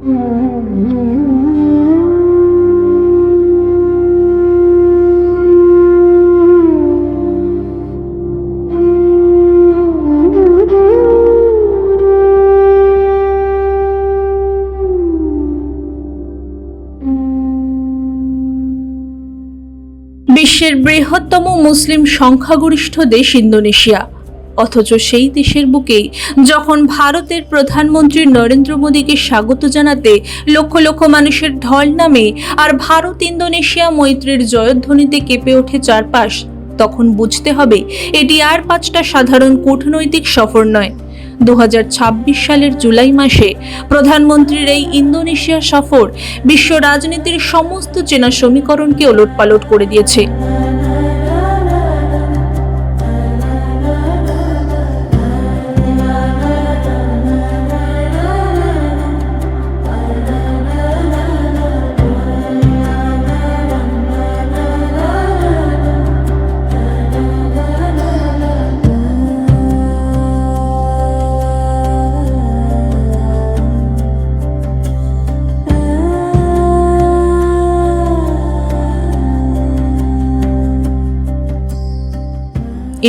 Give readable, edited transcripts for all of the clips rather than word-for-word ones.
বিশ্বের বৃহত্তম মুসলিম সংখ্যাগরিষ্ঠ দেশ ইন্দোনেশিয়া, অথচ সেই দেশের বুকেই যখন ভারতের প্রধানমন্ত্রী নরেন্দ্র মোদীকে স্বাগত জানাতে লক্ষ লক্ষ মানুষের ঢল নামে আর ভারত ইন্দোনেশিয়া মৈত্রীর জয়ধ্বনিতে কেঁপে ওঠে চারপাশ, তখন বুঝতে হবে এটি আর 5টা সাধারণ কূটনৈতিক সফর নয়। 2026 সালের জুলাই মাসে প্রধানমন্ত্রীর এই ইন্দোনেশিয়া সফর বিশ্ব রাজনীতির সমস্ত চেনা সমীকরণকে ওলটপালট করে দিয়েছে।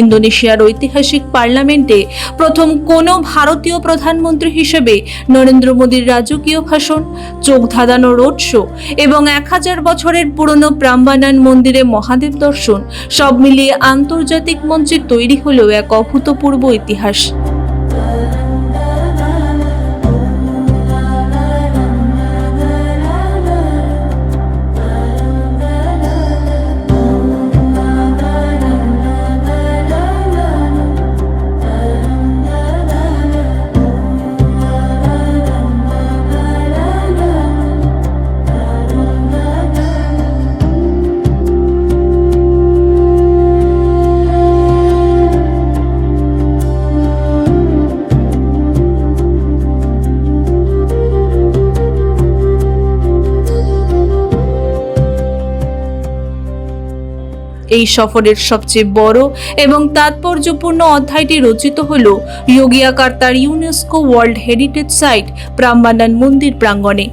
ইন্দোনেশিয়ার ঐতিহাসিক পার্লামেন্টে প্রথম কোনো ভারতীয় প্রধানমন্ত্রী হিসেবে নরেন্দ্র মোদীর রাজকীয় ভাষণ, চোখ ধাঁধানো রোড শো এবং 1000 বছরের পুরনো প্রাম্বানান মন্দিরে মহাদেব দর্শন সব মিলিয়ে আন্তর্জাতিক মঞ্চে তৈরি হলো এক অভূতপূর্ব ইতিহাস। এই সফরের সবচেয়ে বড় এবং তাৎপর্যপূর্ণ অধ্যায়টি রচিত হল ইয়োগিয়াকার্তার ইউনেস্কো ওয়ার্ল্ড হেরিটেজ সাইট প্রাম্বানান মন্দির প্রাঙ্গণে।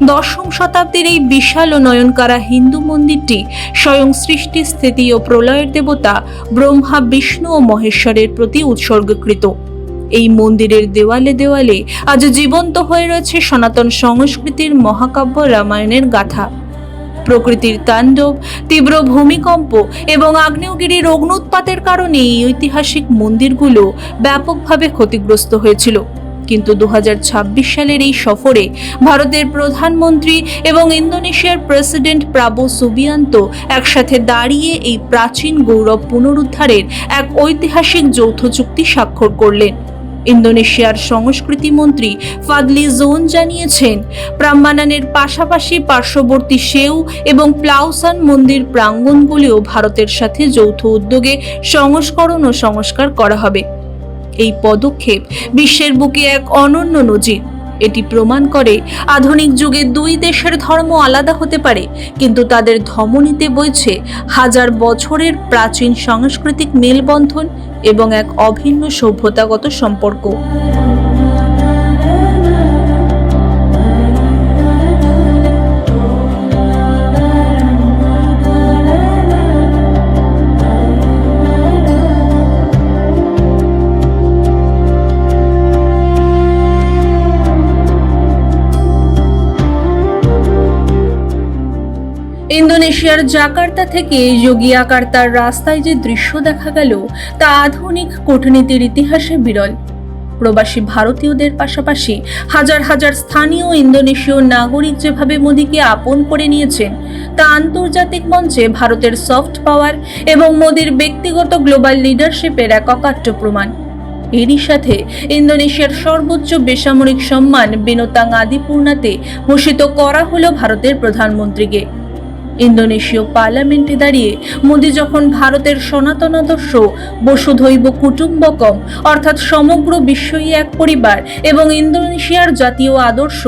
10ম শতাব্দীর এই বিশাল ও নয়নকাড়া হিন্দু মন্দিরটি স্বয়ং সৃষ্টি, স্থিতি ও প্রলয়ের দেবতা ব্রহ্মা, বিষ্ণু ও মহেশ্বরের প্রতি উৎসর্গকৃত। এই মন্দিরের দেওয়ালে দেওয়ালে আজ জীবন্ত হয়ে রয়েছে সনাতন সংস্কৃতির মহাকাব্য রামায়ণের গাথা। প্রকৃতির তাণ্ডব, তীব্র ভূমিকম্প এবং আগ্নেয়গিরির অগ্ন্যুৎপাতের কারণে এই ঐতিহাসিক মন্দিরগুলো ব্যাপকভাবে ক্ষতিগ্রস্ত হয়েছিল। কিন্তু 2026 সালের এই সফরে ভারতের প্রধানমন্ত্রী এবং ইন্দোনেশিয়ার প্রেসিডেন্ট প্রাবো সুবিয়ান্তো একসাথে দাঁড়িয়ে এই প্রাচীন গৌরব পুনরুদ্ধারের এক ঐতিহাসিক যৌথ চুক্তি স্বাক্ষর করলেন। ইন্দোনেশিয়ার সংস্কৃতি মন্ত্রী ফাদলি জোন জানিয়েছেন, প্রাম্বানানের পাশাপাশি পার্শ্ববর্তী সেউ এবং প্লাউসান মন্দির প্রাঙ্গণগুলিও ভারতের সাথে যৌথ উদ্যোগে সংস্করণ ও সংস্কার করা হবে। এই পদক্ষেপ বিশ্বের বুকে এক অনন্য নজির। এটি প্রমাণ করে আধুনিক যুগে দুই দেশের ধর্ম আলাদা হতে পারে, কিন্তু তাদের ধমনীতে বইছে হাজার বছরের প্রাচীন সাংস্কৃতিক মেলবন্ধন এবং এক অভিন্ন সভ্যতাগত সম্পর্ক। ইন্দোনেশিয়ার জাকার্তা থেকে ইয়োগিয়াকার্তার রাস্তায় যে দৃশ্য দেখা গেল তা আধুনিক কূটনীতির ইতিহাসে বিরল। প্রবাসী ভারতীয়দের পাশাপাশি হাজার হাজার স্থানীয় ইন্দোনেশীয় নাগরিক যেভাবে মোদীকে আপন করে নিয়েছেন তা আন্তর্জাতিক মঞ্চে ভারতের সফট পাওয়ার এবং মোদীর ব্যক্তিগত গ্লোবাল লিডারশিপের এক অকাট্য প্রমাণ। এরই সাথে ইন্দোনেশিয়ার সর্বোচ্চ বেসামরিক সম্মান বিনোতাং আদিপূর্ণাতে ভূষিত করা হলো ভারতের প্রধানমন্ত্রীকে। ইন্দোনেশীয় পার্লামেন্টে দাঁড়িয়ে মোদী যখন ভারতের সনাতন আদর্শ বসুধৈব কুটুম্বকম অর্থাৎ সমগ্র বিশ্বই এক পরিবার এবং ইন্দোনেশিয়ার জাতীয় আদর্শ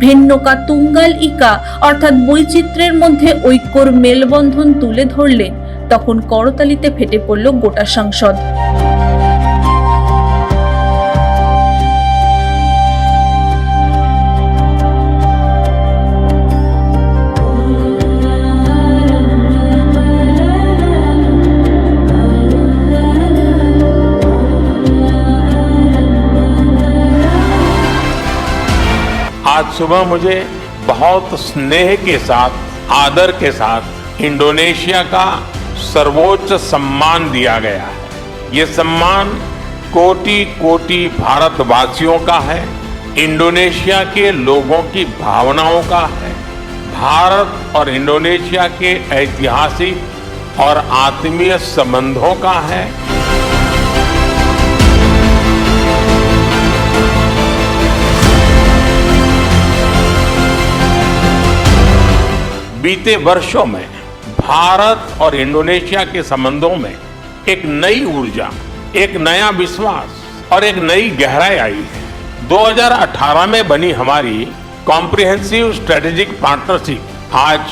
ভেন্নকা তুঙ্গাল ইকা অর্থাৎ বৈচিত্র্যের মধ্যে ঐক্যর মেলবন্ধন তুলে ধরলেন, তখন করতালিতে ফেটে পড়ল গোটা সংসদ। आज सुबह मुझे बहुत स्नेह के साथ, आदर के साथ इंडोनेशिया का सर्वोच्च सम्मान दिया गया है। ये सम्मान कोटि कोटि भारतवासियों का है, इंडोनेशिया के लोगों की भावनाओं का है, भारत और इंडोनेशिया के ऐतिहासिक और आत्मीय संबंधों का है। बीते वर्षों में भारत और इंडोनेशिया के संबंधों में एक नई ऊर्जा, एक नया विश्वास और एक नई गहराई आई है। 2018 में बनी हमारी कॉम्प्रिहेंसिव स्ट्रेटेजिक पार्टनरशिप आज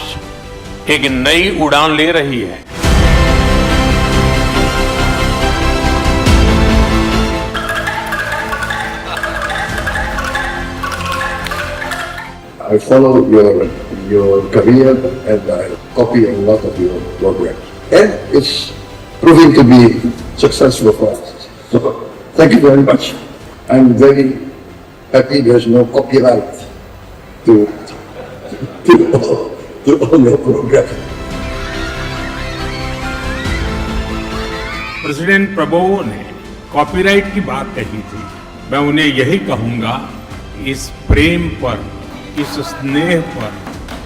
एक नई उड़ान ले रही है। I follow your career and I copy a lot of your programs. And it's proving to be successful for us. So thank you very much. I'm very happy there's no copyright to all your programs. President Prabowo ने copyright की बात कही थी। मैं उन्हें यही कहूंगा, इस प्रेम पर, इस स्नेह पर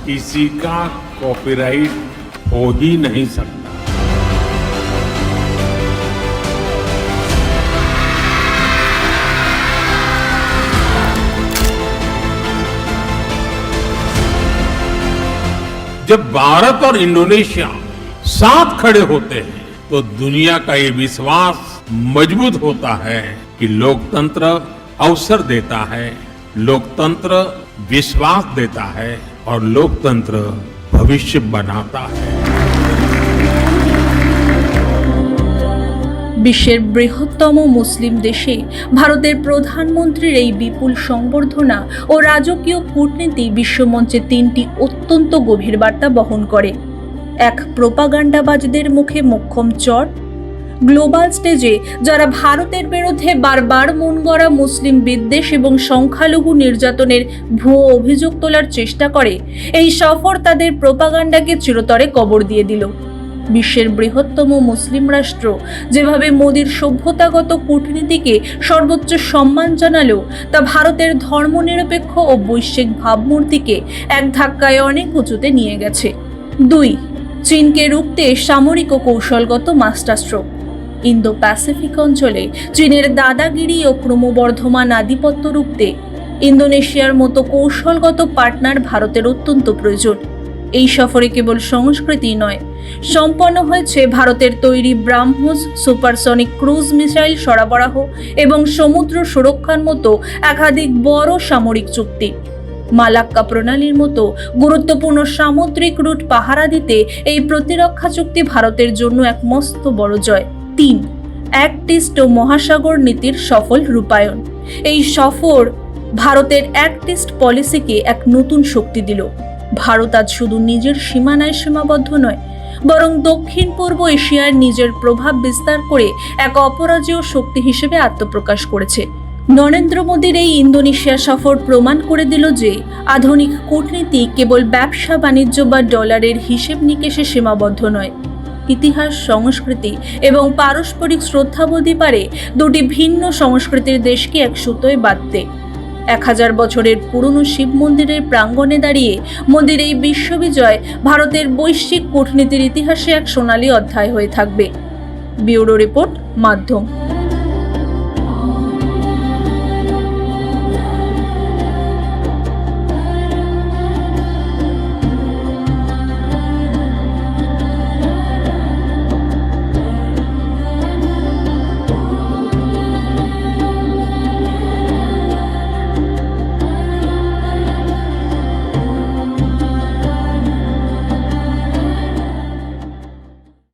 किसी का कॉपीराइट हो ही नहीं सकता। जब भारत और इंडोनेशिया साथ खड़े होते हैं तो दुनिया का ये विश्वास मजबूत होता है कि लोकतंत्र अवसर देता है, लोकतंत्र विश्वास देता है और लोकतंत्र भविष्य बनाता है। বিশ্বের বৃহত্তম মুসলিম দেশে ভারতের প্রধানমন্ত্রীর এই বিপুল সংবর্ধনা ও রাজকীয় কূটনীতি বিশ্বমঞ্চে তিনটি অত্যন্ত গভীর বার্তা বহন করে। এক, প্রোপাগান্ডাবাজদের মুখে মোক্ষম চর। গ্লোবাল স্টেজে যারা ভারতের বিরুদ্ধে বারবার মন গড়া মুসলিম বিদ্বেষ এবং সংখ্যালঘু নির্যাতনের ভুয়ো অভিযোগ তোলার চেষ্টা করে, এই সফর তাদের প্রোপাগান্ডাকে চিরতরে কবর দিয়ে দিল। বিশ্বের বৃহত্তম মুসলিম রাষ্ট্র যেভাবে মোদির সভ্যতাগত কূটনীতিকে সর্বোচ্চ সম্মান জানালো, তা ভারতের ধর্মনিরপেক্ষ ও বৈশ্বিক ভাবমূর্তিকে এক ধাক্কায় অনেক উঁচুতে নিয়ে গেছে। 2, চীনকে রুখতে সামরিক ও কৌশলগত মাস্টারস্ট্রোক। ইন্দো প্যাসিফিক অঞ্চলে চীনের দাদাগিরি ও ক্রমবর্ধমান আধিপত্য রুখতে ইন্দোনেশিয়ার মতো কৌশলগত পার্টনার ভারতের অত্যন্ত প্রয়োজন। এই সফরে কেবল সংস্কৃতি নয়, সম্পন্ন হয়েছে ভারতের তৈরি ব্রাহ্মোস সুপারসনিক ক্রুজ মিসাইল সরবরাহ এবং সমুদ্র সুরক্ষার মতো একাধিক বড় সামরিক চুক্তি। মালাক্কা প্রণালীর মতো গুরুত্বপূর্ণ সামুদ্রিক রুট পাহারা দিতে এই প্রতিরক্ষা চুক্তি ভারতের জন্য এক মস্ত বড় জয়। 3, অ্যাক্ট ইস্ট ও মহাসাগর নীতির সফল রূপায়ণ। এই সফর ভারতের অ্যাক্ট ইস্ট পলিসিকে এক নতুন শক্তি দিল। ভারত আজ শুধু নিজের সীমানায় সীমাবদ্ধ নয়, বরং দক্ষিণ পূর্ব এশিয়ার নিজের প্রভাব বিস্তার করে এক অপরাজেয় শক্তি হিসেবে আত্মপ্রকাশ করেছে। নরেন্দ্র মোদীর এই ইন্দোনেশিয়া সফর প্রমাণ করে দিল যে আধুনিক কূটনীতি কেবল ব্যবসা বাণিজ্য বা ডলারের হিসেব নিকেশে সীমাবদ্ধ নয়। ইতিহাস, সংস্কৃতি এবং পারস্পরিক শ্রদ্ধাবোধই পারে দুটি ভিন্ন সংস্কৃতির দেশকে এক সুতোয় বাঁধতে। 1000 বছরের পুরনো শিব মন্দিরের প্রাঙ্গণে দাঁড়িয়ে মোদির এই বিশ্ববিজয় ভারতের বৈশ্বিক কূটনীতির ইতিহাসে এক সোনালী অধ্যায় হয়ে থাকবে। ব্যুরো রিপোর্ট, মাধ্যম।